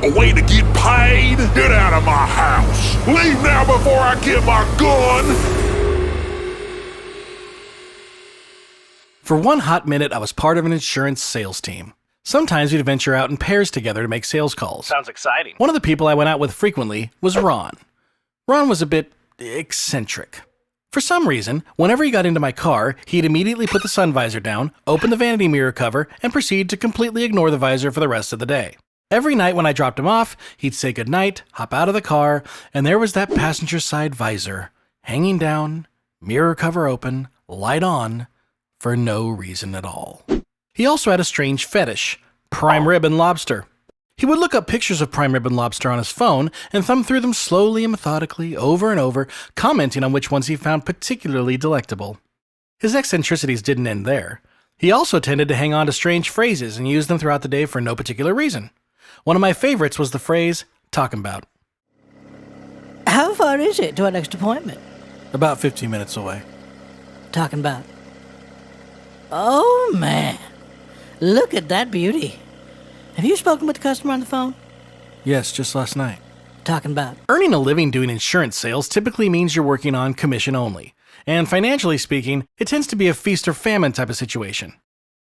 A way to get paid? Get out of my house. Leave now before I get my gun. For one hot minute, I was part of an insurance sales team. Sometimes we'd venture out in pairs together to make sales calls. Sounds exciting. One of the people I went out with frequently was Ron. Ron was a bit eccentric. For some reason, whenever he got into my car, he'd immediately put the sun visor down, open the vanity mirror cover, and proceed to completely ignore the visor for the rest of the day. Every night when I dropped him off, he'd say goodnight, hop out of the car, and there was that passenger side visor, hanging down, mirror cover open, light on, for no reason at all. He also had a strange fetish, prime rib and lobster. He would look up pictures of prime rib and lobster on his phone and thumb through them slowly and methodically, over and over, commenting on which ones he found particularly delectable. His eccentricities didn't end there. He also tended to hang on to strange phrases and use them throughout the day for no particular reason. One of my favorites was the phrase, talking about. How far is it to our next appointment? About 15 minutes away. Talking about. Oh, man. Look at that beauty. Have you spoken with the customer on the phone? Yes, just last night. Talking about. Earning a living doing insurance sales typically means you're working on commission only. And financially speaking, it tends to be a feast or famine type of situation.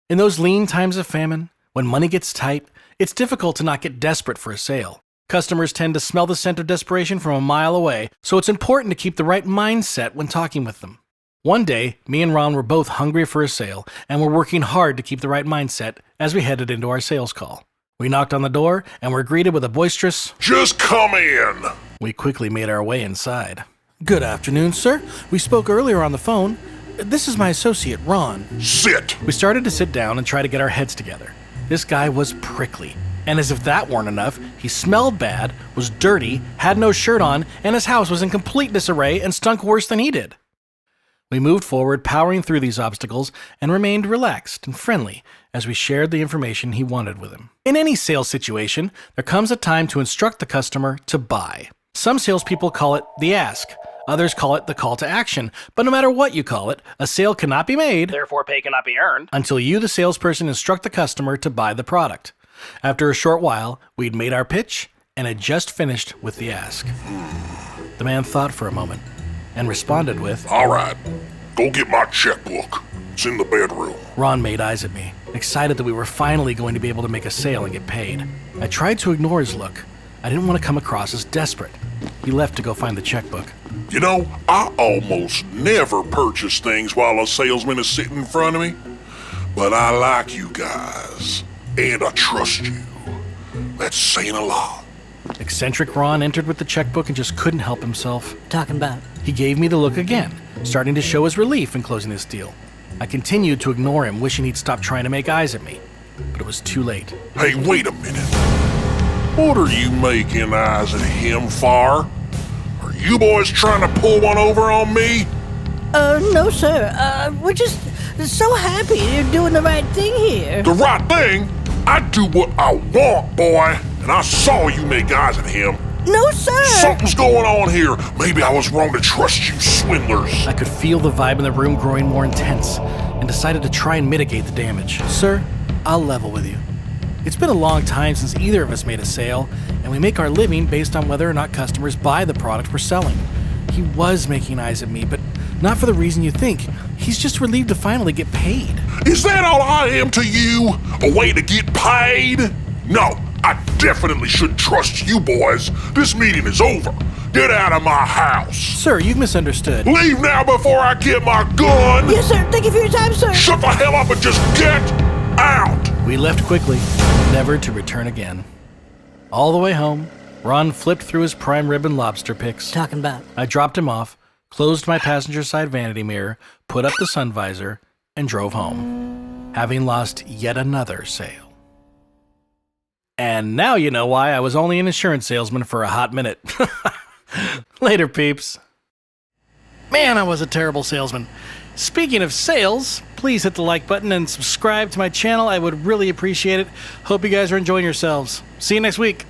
In those lean times of famine, when money gets tight, it's difficult to not get desperate for a sale. Customers tend to smell the scent of desperation from a mile away, so it's important to keep the right mindset when talking with them. One day, me and Ron were both hungry for a sale, and were working hard to keep the right mindset as we headed into our sales call. We knocked on the door, and were greeted with a boisterous, "Just come in." We quickly made our way inside. "Good afternoon, sir. We spoke earlier on the phone. This is my associate, Ron." "Sit." We started to sit down and try to get our heads together. This guy was prickly, and as if that weren't enough, he smelled bad, was dirty, had no shirt on, and his house was in complete disarray and stunk worse than he did. We moved forward, powering through these obstacles, and remained relaxed and friendly as we shared the information he wanted with him. In any sales situation, there comes a time to instruct the customer to buy. Some salespeople call it the ask. Others call it the call to action. But no matter what you call it, a sale cannot be made, Therefore, pay cannot be earned. until you, the salesperson, instruct the customer to buy the product. After a short while, we'd made our pitch and had just finished with the ask. The man thought for a moment and responded with, "All right, go get my checkbook. It's in the bedroom." Ron made eyes at me, excited that we were finally going to be able to make a sale and get paid. I tried to ignore his look. I didn't want to come across as desperate. He left to go find the checkbook. You know, I almost never purchase things while a salesman is sitting in front of me. But I like you guys, and I trust you. That's saying a lot. Eccentric Ron entered with the checkbook and just couldn't help himself. Talking about. He gave me the look again, starting to show his relief in closing this deal. I continued to ignore him, wishing he'd stop trying to make eyes at me. But it was too late. Hey, wait a minute. What are you making eyes at him for? Are you boys trying to pull one over on me? No, sir. We're just so happy you're doing the right thing here. The right thing? I do what I want, boy. And I saw you make eyes at him. No, sir. Something's going on here. Maybe I was wrong to trust you swindlers. I could feel the vibe in the room growing more intense and decided to try and mitigate the damage. Sir, I'll level with you. It's been a long time since either of us made a sale, and we make our living based on whether or not customers buy the product we're selling. He was making eyes at me, but not for the reason you think. He's just relieved to finally get paid. Is that all I am to you? A way to get paid? No, I definitely shouldn't trust you boys. This meeting is over. Get out of my house. Sir, you've misunderstood. Leave now before I get my gun. Yes, sir. Thank you for your time, sir. Shut the hell up and just get out. We left quickly, never to return again. All the way home, Ron flipped through his prime rib and lobster pics. Talking about. I dropped him off, closed my passenger side vanity mirror, put up the sun visor, and drove home, having lost yet another sale. And now you know why I was only an insurance salesman for a hot minute. Later, peeps. Man, I was a terrible salesman. Speaking of sales, please hit the like button and subscribe to my channel. I would really appreciate it. Hope you guys are enjoying yourselves. See you next week.